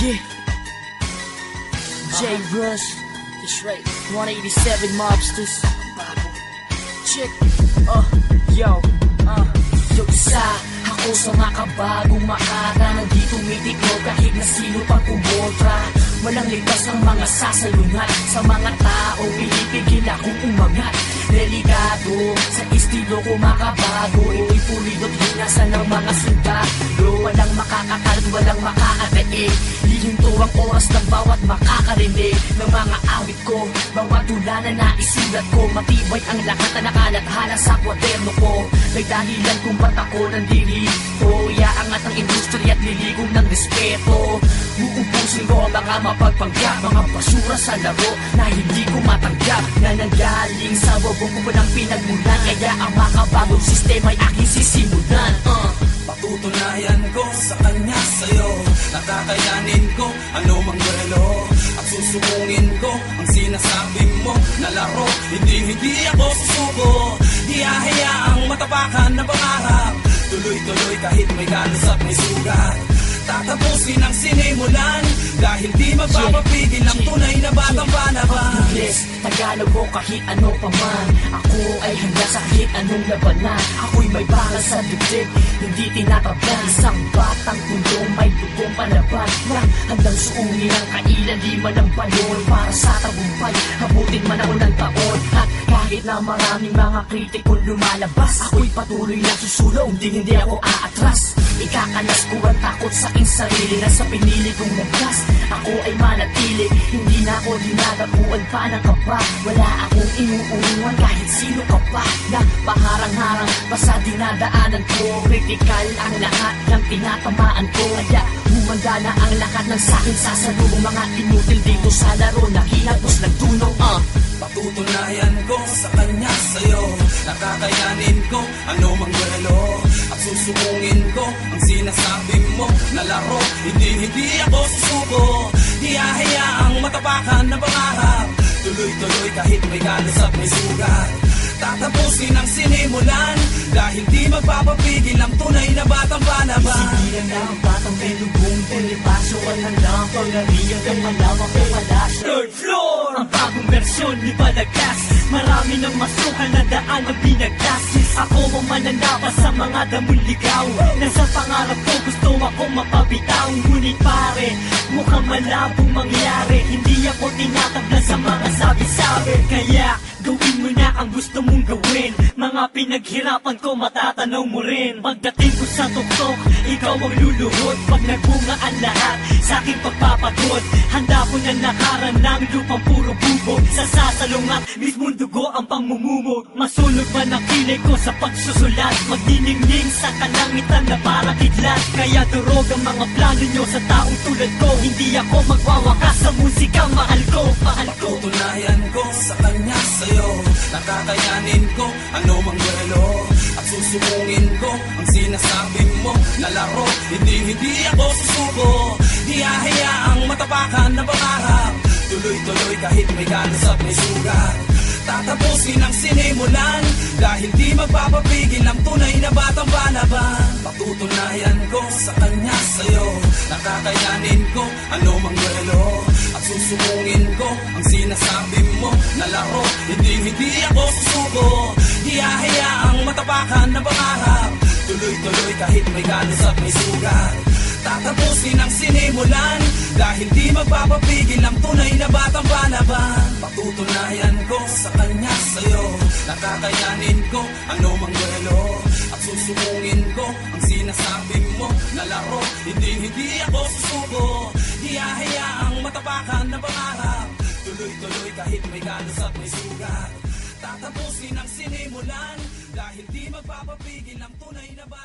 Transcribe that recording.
Yeah. J Rush, that's right. 187 mobsters. Check. Yo. Yo isa ako sa makabagong makata, nandito tumitiklo kahit na sino pang kumontra. Walang ligtas ng mga sasalungat sa mga tao, pinipigil akong umangat. Delikado sa estilo ko makabago, ito'y pulido't hinasan ng mga sundalo. Walang makakakalat, walang makakadaig, hihinto ang oras ng bawat makakarinig ng mga awit ko. Bawat tula na naisulat ko, matibay ang lahat na nakalathala sa kwaderno ko. May dahilan kung ba't ako nandito, iaangat ang industriya at liligong ng respeto. Uubusin ko ang mga mapagpanggap, mga basura sa laro na hindi ko matanggap, na nanggaling sa wabong ko ng pinagmulan. Kaya ang makabagong sistema ay aking sisimulan. Patutunayan ko sa kanya sa'yo, nakakayanin ko anumang duelo, at susubungin ko ang sinasabi mo na laro. Hindi ako susuko, di hahayaang matapakan na pangarap. Tuloy-tuloy kahit may galos at may sugat, tatapusin ang sinimulan, dahil di magpapapigil ang tunay na batang panaban. English, Tagalog o kahit ano pa man, ako ay handa sa kahit anong labanan. Ako'y may bakal sa dibdib, hindi tinatablan. Isang batang pundo, may dugong palaban, na handang suungin ang kailaliman ng balon para sa tagumpay. Habutin man ako ng taon, at kahit na maraming mga kritikong lumalabas, ako'y patuloy na susulong, hindi ako aatras. Ikakalas ko ang takot sa aking sarili na sa pinili kong nagkas. Ako ay manatili, hindi na ako dinadapuan pa ng kaba. Wala akong inuunguan kahit sino ka pa, na paharang-harang pa sa dinadaanan ko. Kritikal ang lahat ng tinatamaan ko, kaya humanda na ang lahat ng sakin sasalubong. Mga inutil dito sa laro na hinagos ng tunog. Patutunayan ko sa kanya sa'yo, nakakayanin ko anumang duelo, at susubungin ko ang sinasabi mo na laro. Hindi ako susuko, di hahayaang matapakan na pangarap. Tuloy-tuloy kahit may galos at may sugat, tatapusin ang sinimulan, dahil di magpapapigil ang tunay na batang panaban. Hindi na ang batang may lubong, pinipaso ang handang pangariyan ng malawak na palasyo. Third floor! Ang bagong versyon ni Balagtas, marami ng masukan na daan na binagtas. Ako ang mananapa sa mga damong ligaw, nasa pangarap ko gusto akong mapabitaw. Ngunit pare, mukhang malabong mangyari, hindi ako tinatabla sa mga sabi-sabi. Kaya gawin mo na ang gusto mong gawin, mga pinaghirapan ko matatanaw mo rin. Pagdating ko sa tuktok, ikaw ang luluhod. Pag nagbunga ang lahat sa aking pagpapagod, handa ko na nakaran ng lupang puro bubog. Sa sasalungat, mismong dugo ang pangmumumog. Masunog man ang kilay ko sa pagsusulat, magdiningning sa kalangitan na para kidlat. Kaya durog ang mga plano nyo sa taong tulad ko, hindi ako magwawakas sa musikang mahal ko. Patutunayan ko sa kanya sa'yo, nakakayanin ko anumang duelo, at susubungin ko ang sinasabi mo na laro. Hindi ako susuko, di hahayaang matapakan na pangarap. Tuloy-tuloy kahit may galos at may sugat, tatapusin ang sinimulan, dahil di magpapapigil ang tunay na batang panaban. Patutunayan ko sa kanya sa'yo, nakakayanin ko anumang duelo, at susubungin ko ang sinasabi mo na laro. Hindi ako susuko, di hahayaang matapakan na pangarap. Tuloy-tuloy kahit may galos at may sugat, tatapusin ang sinimulan, dahil di magpapapigil ang tunay na batang panaban. Patutunayan ko sa kanya sa'yo, nakakayanin ko anumang duelo, at susubungin ko ang sinasabi mo na laro. Hindi ako susuko, di hahayaang matapakan na pangarap. Tuloy-tuloy kahit may galos at may sugat, tatapusin ang sinimulan, dahil di magpapapigil ang tunay na batang